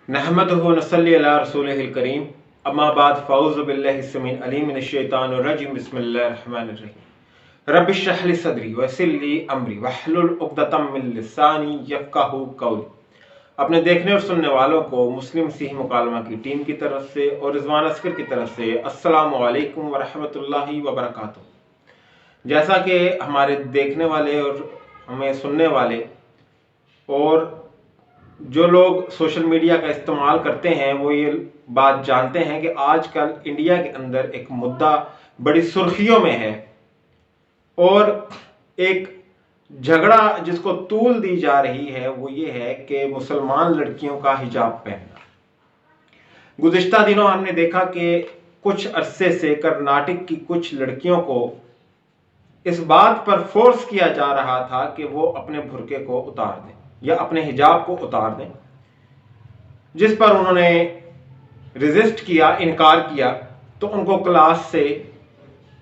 नहमदुहु व नसल्ली अला रसूलिहिल करीम अम्मा बाद फ़अऊज़ु बिल्लाहि स्समीइल अलीम मिनश शैतानिर रजीम बिस्मिल्लाहिर रहमानिर रहीम रब्बि इश्रह ली सदरी वयस्सिर ली अमरी वहलुल उक़दतम मिन लिसानी यफ़क़हू क़ौली। अपने देखने और सुनने वालों को मुस्लिम मसीही मुकालमा की टीम की तरफ से और रिज़वान अस्कर की तरफ से अस्सलामु अलैकुम व रहमतुल्लाहि व बरकातुहू। जैसा कि हमारे देखने वाले और हमें सुनने वाले और जो लोग सोशल मीडिया का इस्तेमाल करते हैं वो ये बात जानते हैं कि आजकल इंडिया के अंदर एक मुद्दा बड़ी सुर्खियों में है और एक झगड़ा जिसको तूल दी जा रही है वो ये है कि मुसलमान लड़कियों का हिजाब पहनना। गुज़िश्ता दिनों हमने देखा कि कुछ अरसे से कर्नाटक की कुछ लड़कियों को इस बात पर फोर्स किया जा रहा था कि वो अपने बुर्के को उतार दें या अपने हिजाब को उतार दें, जिस पर उन्होंने रेजिस्ट किया, इनकार किया, तो उनको क्लास से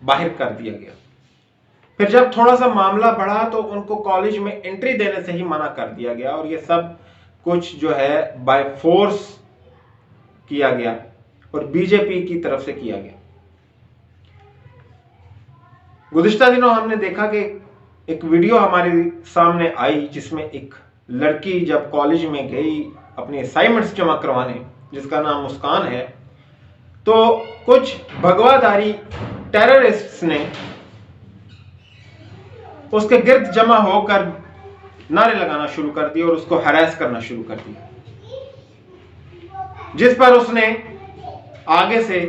बाहर कर दिया गया। फिर जब थोड़ा सा मामला बढ़ा तो उनको कॉलेज में एंट्री देने से ही मना कर दिया गया और ये सब कुछ जो है बाय फोर्स किया गया और बीजेपी की तरफ से किया गया। गुज़िश्ता दिनों हमने देखा कि एक वीडियो हमारे सामने आई जिसमें एक लड़की जब कॉलेज में गई अपने असाइनमेंट्स जमा करवाने, जिसका नाम मुस्कान है, तो कुछ भगवाधारी टेररिस्ट्स ने उसके गिर्द जमा होकर नारे लगाना शुरू कर दिए और उसको हैरेस करना शुरू कर दिया, जिस पर उसने आगे से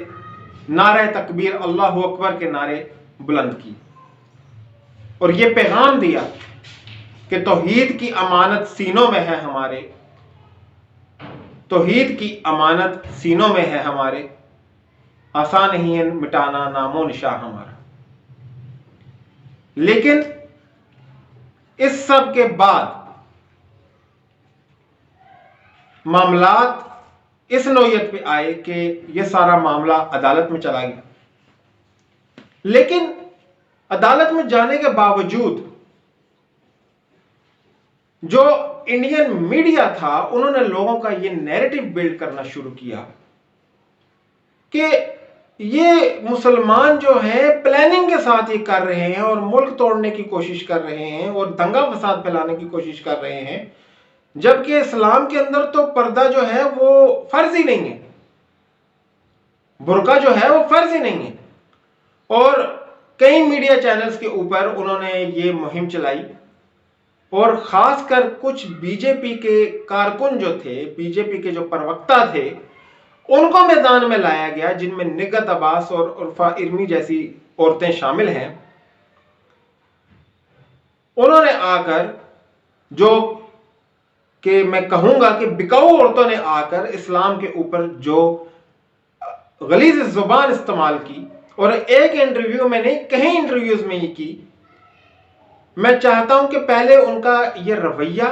नारे तकबीर अल्लाहु अकबर के नारे बुलंद की और ये पैगाम दिया कि तौहीद की अमानत सीनों में है हमारे, तौहीद की अमानत सीनों में है हमारे, आसान नहीं है मिटाना नामो निशा हमारा। लेकिन इस सब के बाद मामलात इस नौयत पे आए कि यह सारा मामला अदालत में चला गया। लेकिन अदालत में जाने के बावजूद जो इंडियन मीडिया था उन्होंने लोगों का ये नैरेटिव बिल्ड करना शुरू किया कि ये मुसलमान जो है प्लानिंग के साथ ये कर रहे हैं और मुल्क तोड़ने की कोशिश कर रहे हैं और दंगा फसाद फैलाने की कोशिश कर रहे हैं, जबकि इस्लाम के अंदर तो पर्दा जो है वो फर्ज ही नहीं है, बुर्का जो है वो फर्ज ही नहीं है। और कई मीडिया चैनल्स के ऊपर उन्होंने ये मुहिम चलाई और खासकर कुछ बीजेपी के कारकुन जो थे, बीजेपी के जो प्रवक्ता थे, उनको मैदान में लाया गया, जिनमें निगत अब्बास और उर्फा इरमी जैसी औरतें शामिल हैं। उन्होंने आकर जो कि मैं कहूंगा कि बिकाऊ औरतों ने आकर इस्लाम के ऊपर जो गलीज़ ज़ुबान इस्तेमाल की और एक इंटरव्यू में नहीं कई इंटरव्यूज में ये की। मैं चाहता हूं कि पहले उनका ये रवैया,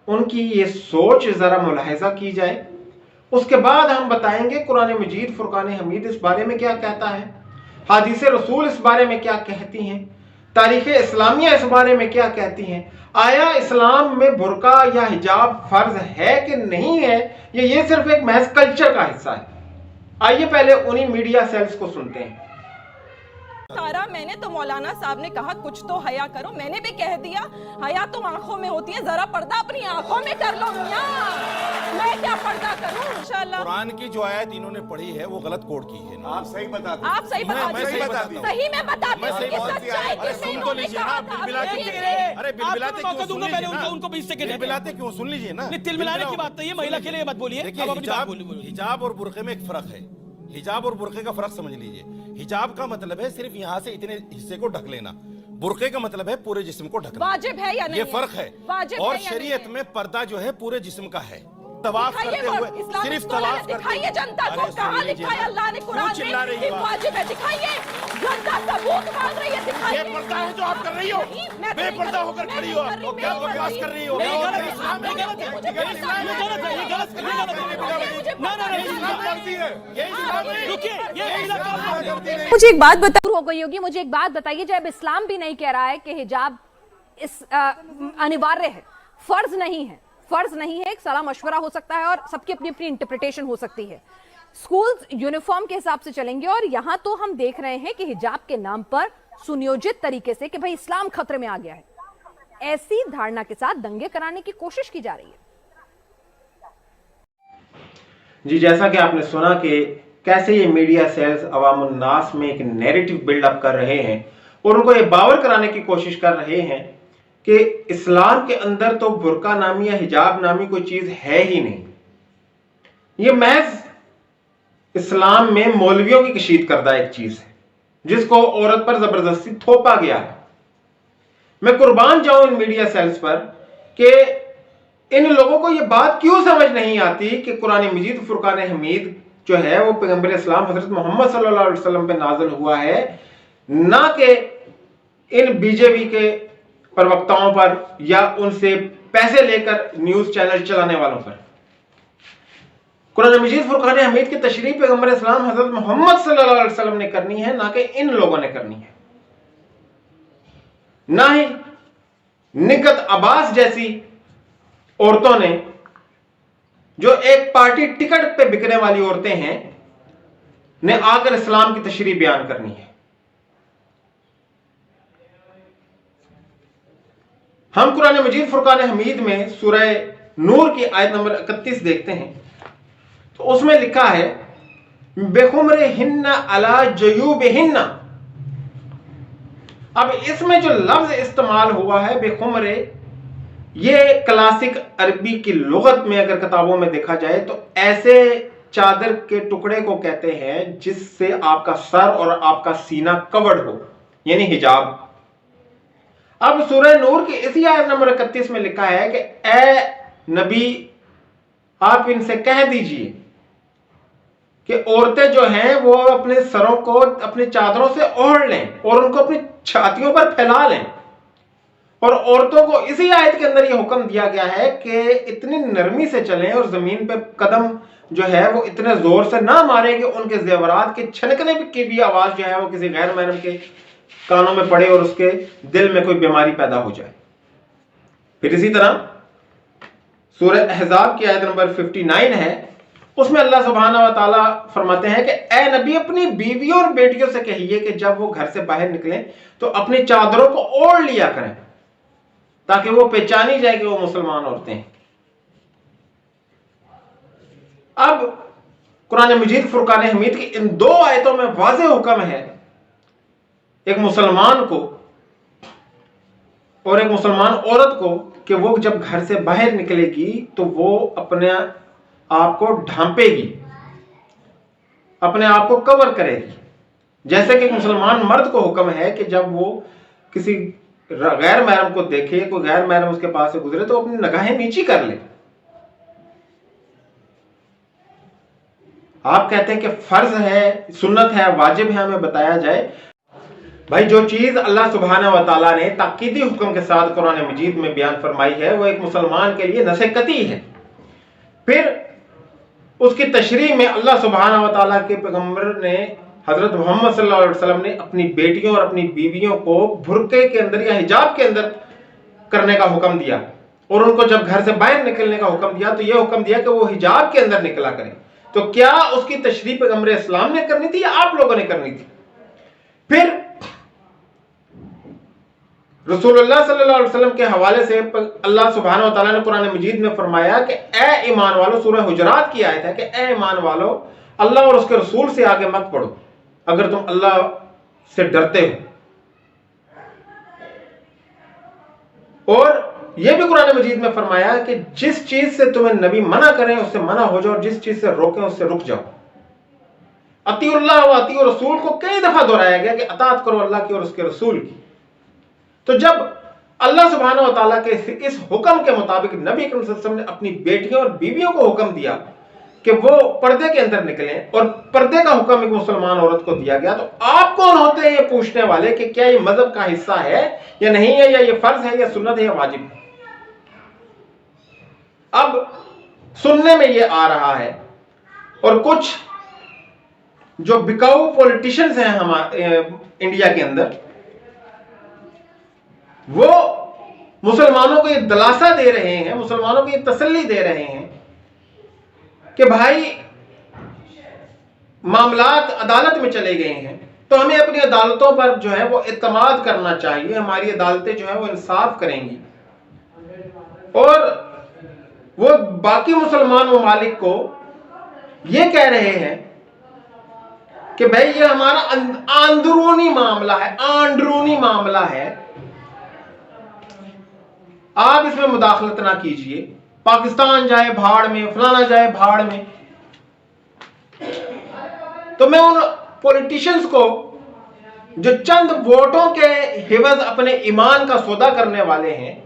उनकी ये सोच जरा मुलाहिजा की जाए, उसके बाद हम बताएंगे कुरान मजीद फुरकान हमीद इस बारे में क्या कहता है, हदीस रसूल इस बारे में क्या कहती हैं, तारीख इस्लामिया इस बारे में क्या कहती हैं, आया इस्लाम में बुर्का या हिजाब फर्ज है कि नहीं है, ये सिर्फ एक महज कल्चर का हिस्सा है। आइए पहले उन्हीं मीडिया सेल्स को सुनते हैं। तारा, मैंने तो मौलाना साहब ने कहा कुछ तो हया करो, मैंने भी कह दिया हया तो आंखों में होती है, जरा पर्दा अपनी आंखों में कर लो मियां। मैं क्या पर्दा करूं? इंशाल्लाह कुरान की जो आयत इन्होंने पढ़ी है वो गलत कोड की है। आप सही बता दो। आप सही बता मैं सही बताती हूं। सही में बताती हूं कि सच्चाई अरे सुन तो लीजिए ना, बिलबिलाते अरे बिलबिलाते क्यों सुन लीजिए ना, उनको बीच से बिलबिलाते क्यों सुन लीजिए ना। तिलमिलाने की बात नहीं है, महिला के लिए मत बोलिए। देखिए हिजाब और बुर्के में एक फर्क है। हिजाब और बुर्के का फर्क समझ लीजिए। हिजाब का मतलब है सिर्फ यहाँ से इतने हिस्से को ढक लेना, बुर्के का मतलब है पूरे जिस्म को ढकना। वाजिब है या नहीं? ये फर्क है। और शरीयत में पर्दा जो है पूरे जिस्म का है। तवाफ करते हुए सिर्फ तवाफ दिखाइए जनता को, कहां लिखा है अल्लाह ने कुरान में कि वाजिब है? दिखाइए, जनता सबूत मांग रही है, दिखाइए। बेपर्दा है जो आप कर रही हो, बेपर्दा होकर खड़ी हो, आप क्या बकवास कर रही हो? मुझे एक बात बताओ, हो गई होगी, मुझे एक बात बताइए, जब इस्लाम भी नहीं कह रहा है कि हिजाब इस अनिवार्य है, फर्ज नहीं है, फर्ज नहीं है, एक सलाह मशवरा हो सकता है और सबकी अपनी अपनी इंटरप्रिटेशन हो सकती है। स्कूल्स यूनिफॉर्म के हिसाब से चलेंगे और यहां तो हम देख रहे हैं कि हिजाब के नाम पर सुनियोजित तरीके से कि भाई इस्लाम खतरे में आ गया है, ऐसी धारणा के साथ दंगे कराने की कोशिश की जा रही है। जी, जैसा कि आपने सुना कि कैसे ये मीडिया सेल्स अवामुन नास में एक नैरेटिव बिल्डअप कर रहे हैं और उनको ये बावर कराने की कोशिश कर रहे हैं कि इस्लाम के अंदर तो बुर्का नामी या हिजाब नामी कोई चीज है ही नहीं। ये महज इस्लाम में मौलवियों की कशीद करदा एक चीज है जिसको औरत पर जबरदस्ती थोपा गया है। मैं कुर्बान जाऊं इन मीडिया सेल्स पर कि इन लोगों को यह बात क्यों समझ नहीं आती कि कुरान मजीद फुरकान हमीद जो है वो पैगंबर इस्लाम हजरत मोहम्मद सल्लल्लाहु अलैहि वसल्लम पे नाज़िल हुआ है, ना कि इन बीजेपी के प्रवक्ताओं पर या उनसे पैसे लेकर न्यूज चैनल चलाने वालों पर। कुरान मजीद फुरकान हमीद की तशरीह पैगंबर इस्लाम हजरत मोहम्मद सल्लल्लाहु अलैहि वसल्लम ने करनी है, ना कि इन लोगों ने करनी है। ना ही निगत अब्बास जैसी औरतों ने, जो एक पार्टी टिकट पे बिकने वाली औरतें हैं, ने आकर इस्लाम की तशरीह बयान करनी है। हम कुरान मजीद फुरकान हमीद में सूरह नूर की आयत नंबर 31 देखते हैं तो उसमें लिखा है बेखुमरिहिन्ना अला जयूबिहिन्ना। अब इसमें जो लफ्ज इस्तेमाल हुआ है बेखुमरे, ये क्लासिक अरबी की लुगत में अगर किताबों में देखा जाए तो ऐसे चादर के टुकड़े को कहते हैं जिससे आपका सर और आपका सीना कवर्ड हो, यानी हिजाब। अब सूरह नूर की इसी आयत नंबर 31 में लिखा है कि ए नबी आप इनसे कह दीजिए कि औरतें जो हैं वो अपने सरों को अपनी चादरों से ओढ़ लें और उनको अपनी छातियों पर फैला लें। और औरतों को इसी आयत के अंदर ये हुक्म दिया गया है कि इतनी नरमी से चलें और जमीन पे कदम जो है वो इतने जोर से ना मारे कि उनके जेवरात के छनकने की भी आवाज जो है वो किसी गैर महरम के कानों में पड़े और उसके दिल में कोई बीमारी पैदा हो जाए। फिर इसी तरह सूरह अहज़ाब की आयत नंबर 59 है, उसमें अल्लाह सुब्हानहू व तआला फरमाते हैं कि ए नबी अपनी बीवियों और बेटियों से कहिए कि जब वो घर से बाहर निकलें तो अपनी चादरों को ओढ़ लिया करें ताकि वो पहचानी जाए कि वो मुसलमान औरतें हैं। अब कुरान मजीद फुरकान हमीद की इन दो आयतों में वाज़ेह हुक्म है एक मुसलमान को और एक मुसलमान औरत को कि वो जब घर से बाहर निकलेगी तो वो अपने आप को ढांपेगी, अपने आप को कवर करेगी। जैसे कि एक मुसलमान मर्द को हुक्म है कि जब वो किसी गैर महरम को देखे, कोई गैर महरम उसके पास से गुजरे तो अपनी निगाहें नीची कर ले। आप कहते हैं कि फर्ज है, सुन्नत है, वाजिब है हमें बताया जाए। भाई जो चीज अल्लाह सुब्हानहू व तआला ने ताकीदी हुक्म के साथ कुरान मजीद में बयान फरमाई है वो एक मुसलमान के लिए नसीहती है। फिर उसकी तशरीह में अल्लाह सुब्हानहू व तआला के पैगंबर ने हजरत मोहम्मद सल्लल्लाहु अलैहि वसल्लम ने अपनी बेटियों और अपनी बीवियों को बुर्के के अंदर या हिजाब के अंदर करने का हुक्म दिया और उनको जब घर से बाहर निकलने का हुक्म दिया तो यह हुक्म दिया कि वो हिजाब के अंदर निकला करें। तो क्या उसकी तशरीह पैगंबर इस्लाम ने करनी थी या आप लोगों ने करनी थी? फिर रसूलुल्लाह सल्लल्लाहु अलैहि वसल्लम के हवाले से अल्लाह सुब्हानहू व तआला ने कुरान मजीद में फरमाया कि ए ईमान वालो, सूरह हुजरात की आयत है कि ए ईमान वालो अल्लाह और उसके रसूल से आगे मत पढ़ो अगर तुम अल्लाह से डरते हो। और यह भी कुरान मजीद में फरमाया कि जिस चीज से तुम्हें नबी मना करें उससे मना हो जाओ और जिस चीज से रोकें उससे रुक जाओ। अतीउल्लाह व अतीउ रसूल को कई दफा दोहराया गया कि अतात करो अल्लाह की और उसके रसूल की। तो जब अल्लाह सुब्हानहू व तआला के इस हुक्म के मुताबिक नबी करीम सल्लल्लाहु अलैहि वसल्लम ने अपनी बेटियों और बीवियों को हुक्म दिया कि वो पर्दे के अंदर निकलें और पर्दे का हुक्म एक मुसलमान औरत को दिया गया, तो आप कौन होते हैं ये पूछने वाले कि क्या ये मजहब का हिस्सा है या नहीं है, या ये फर्ज है या सुन्नत है या वाजिब है? अब सुनने में ये आ रहा है और कुछ जो बिकाऊ पॉलिटिशियंस हैं हमारे इंडिया के अंदर वो मुसलमानों को ये दिलासा दे रहे हैं, मुसलमानों को ये तसल्ली दे रहे हैं कि भाई मामलात अदालत में चले गए हैं तो हमें अपनी अदालतों पर जो है वो इत्मीनान करना चाहिए, हमारी अदालतें जो है वो इंसाफ करेंगी। और वो बाकी मुसलमान ममालिक को ये कह रहे हैं कि भाई ये हमारा अंदरूनी मामला है, अंदरूनी मामला है, आप इसमें मुदाखलत ना कीजिए, पाकिस्तान जाए भाड़ में, फलाना जाए भाड़ में। तो मैं उन पॉलिटिशियंस को जो चंद वोटों के हिवज अपने ईमान का सौदा करने वाले हैं,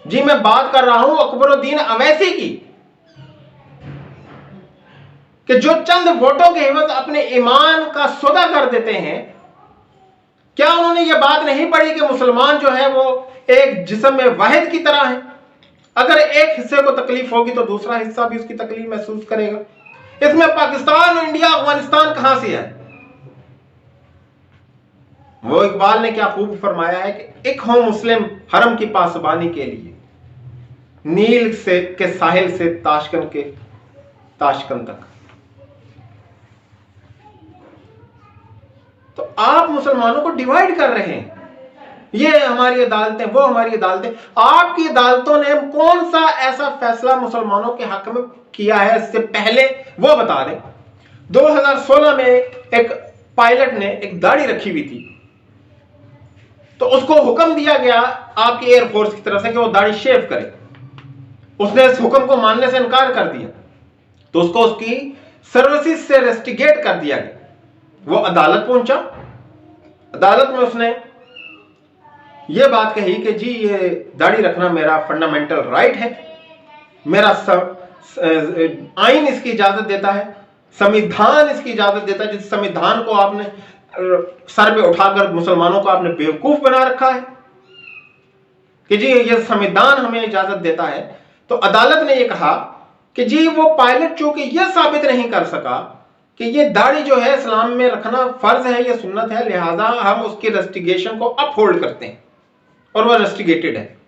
जी मैं बात कर रहा हूं अकबरुद्दीन अवैसी की, कि जो चंद वोटों के हिवज अपने ईमान का सौदा कर देते हैं, क्या उन्होंने ये बात नहीं पढ़ी कि मुसलमान जो है वो एक जिस्म में वाहिद की तरह है, अगर एक हिस्से को तकलीफ होगी तो दूसरा हिस्सा भी उसकी तकलीफ महसूस करेगा। इसमें पाकिस्तान, इंडिया, अफगानिस्तान कहां से है? वो इकबाल ने क्या खूब फरमाया है कि एक हो मुस्लिम हरम की पासबानी के लिए, नील से के साहिल से ताशकंद तक। तो आप मुसलमानों को डिवाइड कर रहे हैं, ये हमारी अदालतें, वो हमारी अदालतें। आपकी अदालतों ने कौन सा ऐसा फैसला मुसलमानों के हक में किया है इससे पहले, वो बता दें। 2016 में एक पायलट ने एक दाढ़ी रखी हुई थी, तो उसको हुक्म दिया गया आपकी एयरफोर्स की तरफ से कि वो दाढ़ी शेव करे। उसने इस हुक्म को मानने से इनकार कर दिया, तो उसको उसकी सर्विसेज से रेस्टिगेट कर दिया गया। वो अदालत पहुंचा, अदालत में उसने ये बात कही कि जी ये दाढ़ी रखना मेरा फंडामेंटल राइट है, मेरा आइन इसकी इजाजत देता है, संविधान इसकी इजाजत देता है। जिस संविधान को आपने सर पे उठाकर मुसलमानों को आपने बेवकूफ बना रखा है कि जी ये संविधान हमें इजाजत देता है। तो अदालत ने ये कहा कि जी वो पायलट चूंकि ये साबित नहीं कर सका कि ये दाढ़ी जो है इस्लाम में रखना फर्ज है, ये सुन्नत है, लिहाजा हम उसकी रेस्टिगेशन को अपहोल्ड करते हैं और वो रेस्टिगेटेड है।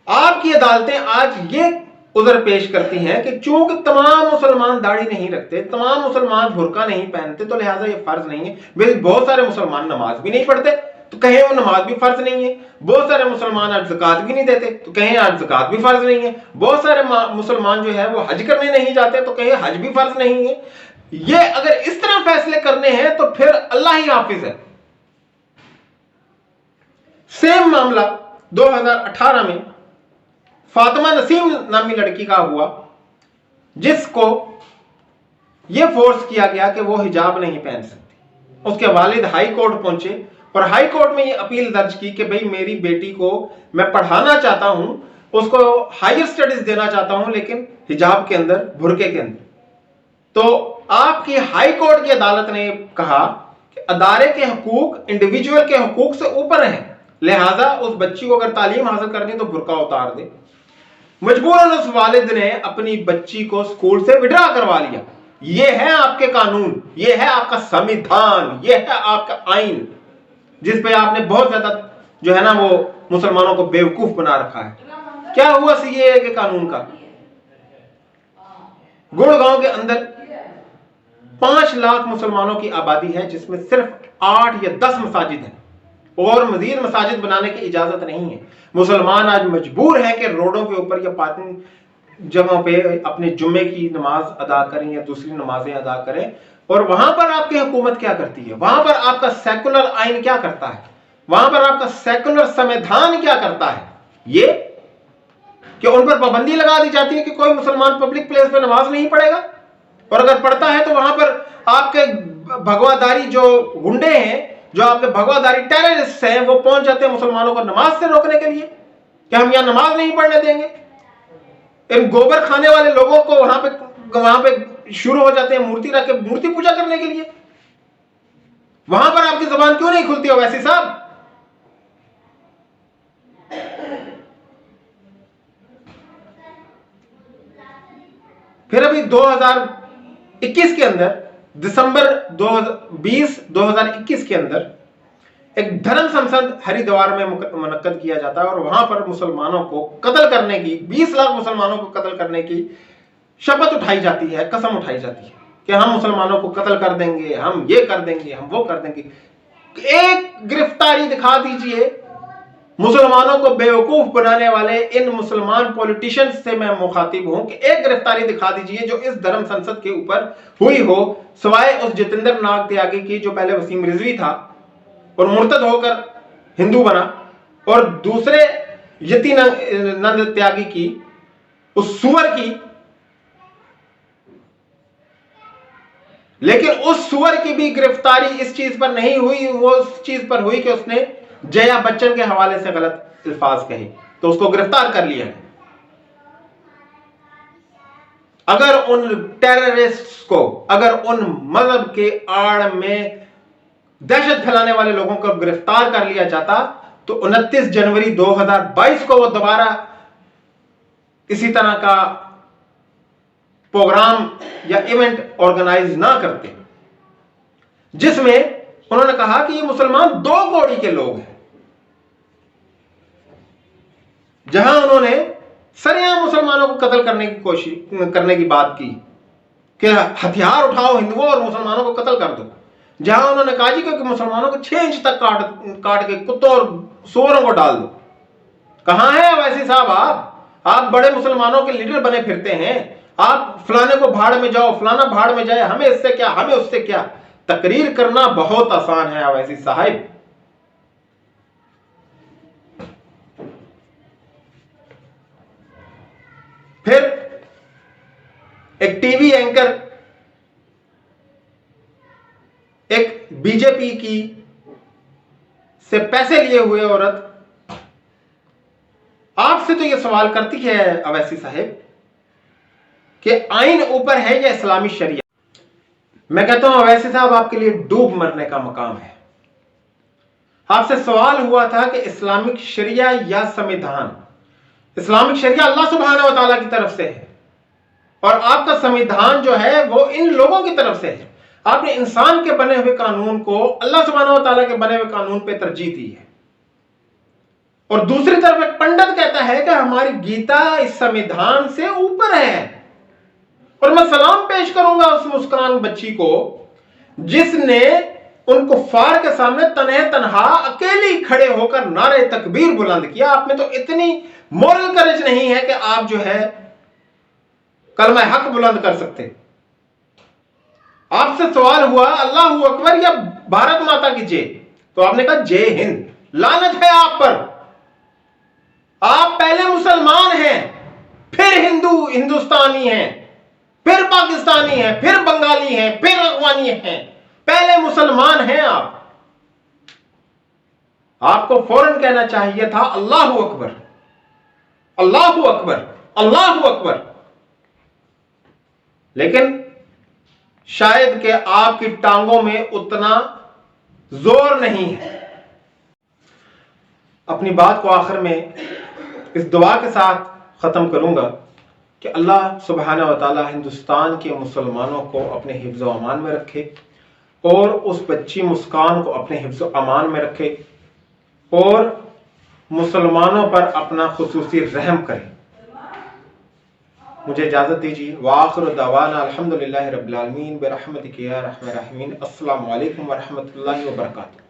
आपकी अदालतें आज ये उधर पेश करती हैं कि चूंकि तमाम मुसलमान दाढ़ी नहीं रखते, तमाम मुसलमान बुर्का नहीं पहनते, तो लिहाजा ये फर्ज नहीं है। बहुत सारे मुसलमान नमाज भी नहीं पढ़ते, तो कहें वो नमाज भी फर्ज नहीं है। बहुत सारे मुसलमान आज ज़कात भी नहीं देते, तो कहें आज ज़कात भी फर्ज नहीं है। बहुत सारे मुसलमान जो है वो हज करने नहीं जाते, तो कहें हज भी फर्ज नहीं है। ये अगर इस तरह फैसले करने हैं तो फिर अल्लाह ही हाफिज है। सेम मामला 2018 में फातिमा नसीम नामी लड़की का हुआ, जिसको यह फोर्स किया गया कि वो हिजाब नहीं पहन सकती। उसके वालिद हाई कोर्ट पहुंचे और हाई कोर्ट में ये अपील दर्ज की कि भाई मेरी बेटी को मैं पढ़ाना चाहता हूं, उसको हायर स्टडीज देना चाहता हूं, लेकिन हिजाब के अंदर, बुर्के के अंदर। तो आपकी हाई कोर्ट की अदालत ने कहा कि अदारे के हुकूक इंडिविजुअल के हुकूक से ऊपर हैं, लिहाजा उस बच्ची को अगर तालीम हासिल करनी तो बुर्का उतार दे। मजबूरन उस वालिद ने अपनी बच्ची को स्कूल से विड्रा करवा लिया। यह है आपके कानून, यह है आपका संविधान, यह है आपका आइन, जिस पे आपने बहुत ज्यादा जो है ना वो मुसलमानों को बेवकूफ बना रखा है। क्या हुआ सीएए के कानून का? गुड़गांव के अंदर 5 लाख मुसलमानों की आबादी है, जिसमें सिर्फ 8 या 10 मसाजिद हैं और मजीद मसाजिद बनाने की इजाजत नहीं है। मुसलमान आज मजबूर हैं कि रोडों के ऊपर या पार्किंग जगहों पे अपने जुम्मे की नमाज अदा करें या दूसरी नमाजें अदा करें। और वहां पर आपकी हुकूमत क्या करती है? वहां पर आपका सेकुलर आइन क्या करता है? वहां पर आपका सेकुलर संविधान क्या करता है? ये कि उन पर पाबंदी लगा दी जाती है कि कोई मुसलमान पब्लिक प्लेस पे नमाज नहीं पढ़ेगा, और अगर पढ़ता है तो वहां पर आपके भगवादारी जो गुंडे हैं, जो आपके भगवादारी टेररिस्ट हैं, वो पहुंच जाते हैं मुसलमानों को नमाज से रोकने के लिए कि हम यहां नमाज नहीं पढ़ने देंगे। इन गोबर खाने वाले लोगों को वहां पे शुरू हो जाते हैं मूर्ति रख के मूर्ति पूजा करने के लिए। वहां पर आपकी जुबान क्यों नहीं खुलती ओवैसी साहब? फिर अभी 2021 के अंदर, दिसंबर 2021 के अंदर एक धर्म संसद हरिद्वार में मुनक्कद किया जाता है और वहां पर मुसलमानों को कत्ल करने की, 20 लाख मुसलमानों को कत्ल करने की शपथ उठाई जाती है, कसम उठाई जाती है कि हम मुसलमानों को कत्ल कर देंगे, हम ये कर देंगे, हम वो कर देंगे। एक गिरफ्तारी दिखा दीजिए। मुसलमानों को बेवकूफ बनाने वाले इन मुसलमान पॉलिटिशियंस से मैं मुखातिब हूं कि एक गिरफ्तारी दिखा दीजिए जो इस धर्म संसद के ऊपर हुई हो, सिवाय उस जितेंद्र नाग त्यागी की जो पहले वसीम रिजवी था और मुर्तद होकर हिंदू बना, और दूसरे यतीनंद त्यागी की, उस सुअर की। लेकिन उस सुअर की भी गिरफ्तारी इस चीज पर नहीं हुई, वो उस चीज पर हुई कि उसने जया बच्चन के हवाले से गलत अल्फाज कहे, तो उसको गिरफ्तार कर लिया है। अगर उन टेररिस्ट को, अगर उन मजहब के आड़ में दहशत फैलाने वाले लोगों को गिरफ्तार कर लिया जाता तो 29 जनवरी 2022 को वो दोबारा इसी तरह का प्रोग्राम या इवेंट ऑर्गेनाइज ना करते, जिसमें उन्होंने कहा कि ये मुसलमान दो कौड़ी के लोग हैं। जहां उन्होंने सरेआम मुसलमानों को कत्ल करने की कोशिश करने की बात की कि हथियार उठाओ हिंदुओं और मुसलमानों को कत्ल कर दो, जहां उन्होंने कहा जी कि मुसलमानों को 6 इंच तक काट के कुत्तों और सूअरों को डाल दो। कहां है अवैसी साहब? आप बड़े मुसलमानों के लीडर बने फिरते हैं, आप फलाने को भाड़ में जाओ, फलाना भाड़ में जाए, हमें इससे क्या, हमें उससे क्या। तकरीर करना बहुत आसान है अवैसी साहब। फिर एक टीवी एंकर, एक बीजेपी की से पैसे लिए हुए औरत आपसे तो यह सवाल करती है अवैसी साहब कि आइन ऊपर है या इस्लामी शरिया। मैं कहता हूं अवैसी साहब आपके लिए डूब मरने का मकाम है। आपसे सवाल हुआ था कि इस्लामिक शरिया या संविधान। इस्लामिक शरिया अल्लाह सुब्हानहू व तआला की तरफ से है और आपका संविधान जो है वो इन लोगों की तरफ से है। आपने इंसान के बने हुए कानून को अल्लाह सुब्हानहू व तआला के बने हुए कानून पे तरजीह दी है। और दूसरी तरफ एक पंडित कहता है कि हमारी गीता इस संविधान से ऊपर है। और मैं सलाम पेश करूंगा उस मुस्कान बच्ची को जिसने उन कुफ्फार के सामने तन्हे तन्हा अकेली खड़े होकर नारे तकबीर बुलंद किया। आप में तो इतनी मोरल करेज नहीं है कि आप जो है कलमा हक बुलंद कर सकते। आपसे सवाल हुआ अल्लाहू अकबर या भारत माता की जय, तो आपने कहा जय हिंद। लानत है आप पर। आप पहले मुसलमान हैं, फिर हिंदुस्तानी हैं, फिर पाकिस्तानी हैं, फिर बंगाली हैं, फिर अफगानी हैं। पहले मुसलमान हैं आप। आपको फौरन कहना चाहिए था अल्लाहू अकबर, अल्लाहू अकबर, अल्लाहू अकबर। लेकिन शायद कि आपकी टांगों में उतना जोर नहीं है। अपनी बात को आखिर में इस दुआ के साथ खत्म करूंगा कि अल्लाह सुब्हानहू व तआला हिंदुस्तान के मुसलमानों को अपने हिफ्ज़ व अमान में रखे और उस बच्ची मुस्कान को अपने हिफ्ज़ व अमान में रखे और मुसलमानों पर अपना खुसूसी रहम करे। मुझे इजाजत दीजिए। वाखिर दावाना अल्हम्दुलिल्लाहि रब्बिल आलमीन बिरहमतिका या अरहमर राहिमीन। अस्सलामु अलैकुम व रहमतुल्लाहि व बरकातुहू।